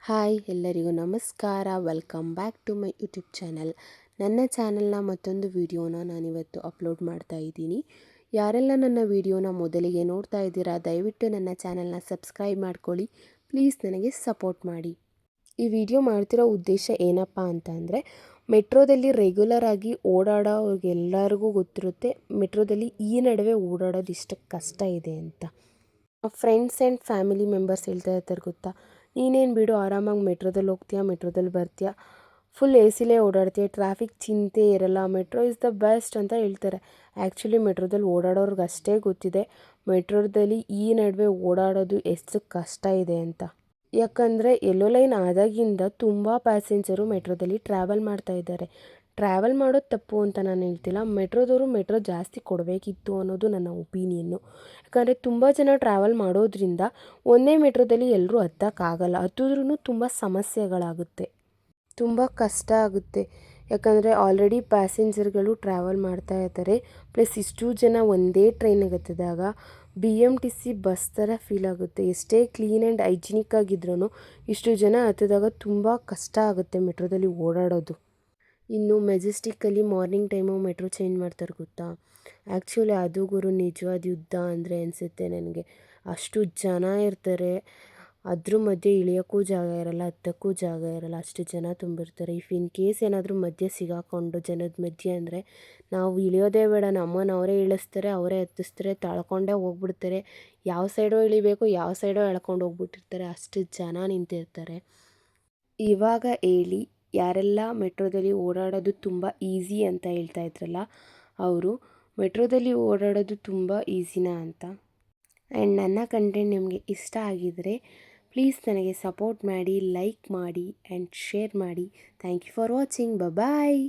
Hi ಎಲ್ಲರಿಗೂ ನಮಸ್ಕಾರ. Welcome back to my YouTube channel. ನನ್ನ ಚಾನಲ್ನ ಮತ್ತೊಂದು ವಿಡಿಯೋನ ನಾನಿವತ್ತು ಅಪ್ಲೋಡ್ ಮಾಡ್ತಾ ಇದ್ದೀನಿ. ಯಾರೆಲ್ಲ ನನ್ನ ವಿಡಿಯೋನ ಮೊದಲಿಗೆ ನೋಡ್ತಾ ಇದ್ದೀರಾ ದಯವಿಟ್ಟು ನನ್ನ ಚಾನಲ್ನ ಸಬ್ಸ್ಕ್ರೈಬ್ ಮಾಡ್ಕೊಳ್ಳಿ. ಪ್ಲೀಸ್ ನನಗೆ ಸಪೋರ್ಟ್ ಮಾಡಿ. ಈ ವಿಡಿಯೋ ಮಾಡ್ತಿರೋ ಉದ್ದೇಶ ಏನಪ್ಪ ಅಂತ ಅಂದರೆ, ಮೆಟ್ರೋದಲ್ಲಿ ರೆಗ್ಯುಲರ್ ಆಗಿ ಓಡಾಡೋರಿಗೆಲ್ಲರಿಗೂ ಗೊತ್ತಿರುತ್ತೆ ಮೆಟ್ರೋದಲ್ಲಿ ಈ ನಡುವೆ ಓಡಾಡೋದು ಇಷ್ಟು ಕಷ್ಟ ಇದೆ ಅಂತ. ಫ್ರೆಂಡ್ಸ್ ಆ್ಯಂಡ್ ಫ್ಯಾಮಿಲಿ ಮೆಂಬರ್ಸ್ ಹೇಳ್ತಾ ಇರ್ತಾರೆ ಗೊತ್ತಾ, ನೀನೇನು ಬಿಡು ಆರಾಮಾಗಿ ಮೆಟ್ರೋದಲ್ಲಿ ಹೋಗ್ತೀಯಾ, ಮೆಟ್ರೋದಲ್ಲಿ ಬರ್ತೀಯಾ, ಫುಲ್ ಎ ಸಿಲೇ ಓಡಾಡ್ತೀಯ, ಟ್ರಾಫಿಕ್ ಚಿಂತೆ ಇರಲ್ಲ, ಮೆಟ್ರೋ ಇಸ್ ದ ಬೆಸ್ಟ್ ಅಂತ ಹೇಳ್ತಾರೆ. ಆ್ಯಕ್ಚುಲಿ ಮೆಟ್ರೋದಲ್ಲಿ ಓಡಾಡೋರ್ಗೆ ಅಷ್ಟೇ ಗೊತ್ತಿದೆ ಮೆಟ್ರೋದಲ್ಲಿ ಈ ನಡುವೆ ಓಡಾಡೋದು ಎಷ್ಟು ಕಷ್ಟ ಇದೆ ಅಂತ. ಯಾಕಂದರೆ ಯೆಲ್ಲೋ ಲೈನ್ ಆದಾಗಿಂದ ತುಂಬ ಪ್ಯಾಸೆಂಜರು ಮೆಟ್ರೋದಲ್ಲಿ ಟ್ರಾವೆಲ್ ಮಾಡ್ತಾ ಇದ್ದಾರೆ. ಟ್ರಾವೆಲ್ ಮಾಡೋದು ತಪ್ಪು ಅಂತ ನಾನು ಹೇಳ್ತಿಲ್ಲ, ಮೆಟ್ರೋದವರು ಮೆಟ್ರೋ ಜಾಸ್ತಿ ಕೊಡಬೇಕಿತ್ತು ಅನ್ನೋದು ನನ್ನ ಒಪಿನಿಯನ್ನು. ಯಾಕಂದರೆ ತುಂಬ ಜನ ಟ್ರಾವೆಲ್ ಮಾಡೋದ್ರಿಂದ ಒಂದೇ ಮೆಟ್ರೋದಲ್ಲಿ ಎಲ್ಲರೂ ಹತ್ತಕ್ಕಾಗಲ್ಲ, ಹತ್ತಿದ್ರೂ ತುಂಬ ಸಮಸ್ಯೆಗಳಾಗುತ್ತೆ, ತುಂಬ ಕಷ್ಟ ಆಗುತ್ತೆ. ಯಾಕಂದರೆ ಆಲ್ರೆಡಿ ಪ್ಯಾಸೆಂಜರ್ಗಳು ಟ್ರಾವೆಲ್ ಮಾಡ್ತಾ ಇರ್ತಾರೆ, ಪ್ಲಸ್ ಇಷ್ಟು ಜನ ಒಂದೇ ಟ್ರೈನಿಗೆ ಹತ್ತಿದಾಗ BMTC ಬಸ್ ಥರ ಫೀಲ್ ಆಗುತ್ತೆ. ಎಷ್ಟೇ ಕ್ಲೀನ್ ಆ್ಯಂಡ್ ಹೈಜಿನಿಕ್ ಆಗಿದ್ರೂ ಇಷ್ಟು ಜನ ಹತ್ತಿದಾಗ ತುಂಬ ಕಷ್ಟ ಆಗುತ್ತೆ ಮೆಟ್ರೋದಲ್ಲಿ ಓಡಾಡೋದು. ಇನ್ನು ಮೆಜೆಸ್ಟಿಕ್ಕಲ್ಲಿ ಮಾರ್ನಿಂಗ್ ಟೈಮು ಮೆಟ್ರೋ ಚೇಂಜ್ ಮಾಡ್ತಾರೆ ಗೊತ್ತಾ, ಆ್ಯಕ್ಚುಲಿ ಅದು ಗುರು ನಿಜವಾದ ಯುದ್ಧ ಅಂದರೆ ಅನಿಸುತ್ತೆ ನನಗೆ. ಅಷ್ಟು ಜನ ಇರ್ತಾರೆ, ಅದ್ರ ಮಧ್ಯೆ ಇಳಿಯೋಕ್ಕೂ ಜಾಗ ಇರಲ್ಲ, ಹತ್ತಕ್ಕೂ ಜಾಗ ಇರಲ್ಲ, ಅಷ್ಟು ಜನ ತುಂಬಿರ್ತಾರೆ. ಇಫ್ ಇನ್ ಕೇಸ್ ಏನಾದರೂ ಮಧ್ಯೆ ಸಿಗಾಕೊಂಡು ಜನದ ಮಧ್ಯೆ ಅಂದರೆ ನಾವು ಇಳಿಯೋದೇ ಬೇಡ, ನಮ್ಮನ್ನು ಅವರೇ ಇಳಿಸ್ತಾರೆ, ಅವರೇ ಹತ್ತಿಸ್ತಾರೆ, ತಳ್ಕೊಂಡೇ ಹೋಗ್ಬಿಡ್ತಾರೆ. ಯಾವ ಸೈಡೋ ಇಳಿಬೇಕು, ಯಾವ ಸೈಡೋ ಎಳ್ಕೊಂಡು ಹೋಗ್ಬಿಟ್ಟಿರ್ತಾರೆ, ಅಷ್ಟು ಜನ ನಿಂತಿರ್ತಾರೆ. ಇವಾಗ ಹೇಳಿ, ಯಾರೆಲ್ಲ ಮೆಟ್ರೋದಲ್ಲಿ ಓಡಾಡೋದು ತುಂಬ ಈಸಿ ಅಂತ ಹೇಳ್ತಾ ಇದ್ರಲ್ಲ, ಅವರು ಮೆಟ್ರೋದಲ್ಲಿ ಓಡಾಡೋದು ತುಂಬ ಈಸಿನಾ ಅಂತ. ಆ್ಯಂಡ್ ನನ್ನ ಕಂಟೆಂಟ್ ನಿಮಗೆ ಇಷ್ಟ ಆಗಿದರೆ ಪ್ಲೀಸ್ ನನಗೆ ಸಪೋರ್ಟ್ ಮಾಡಿ, ಲೈಕ್ ಮಾಡಿ ಆ್ಯಂಡ್ ಶೇರ್ ಮಾಡಿ. Thank you for watching. Bye.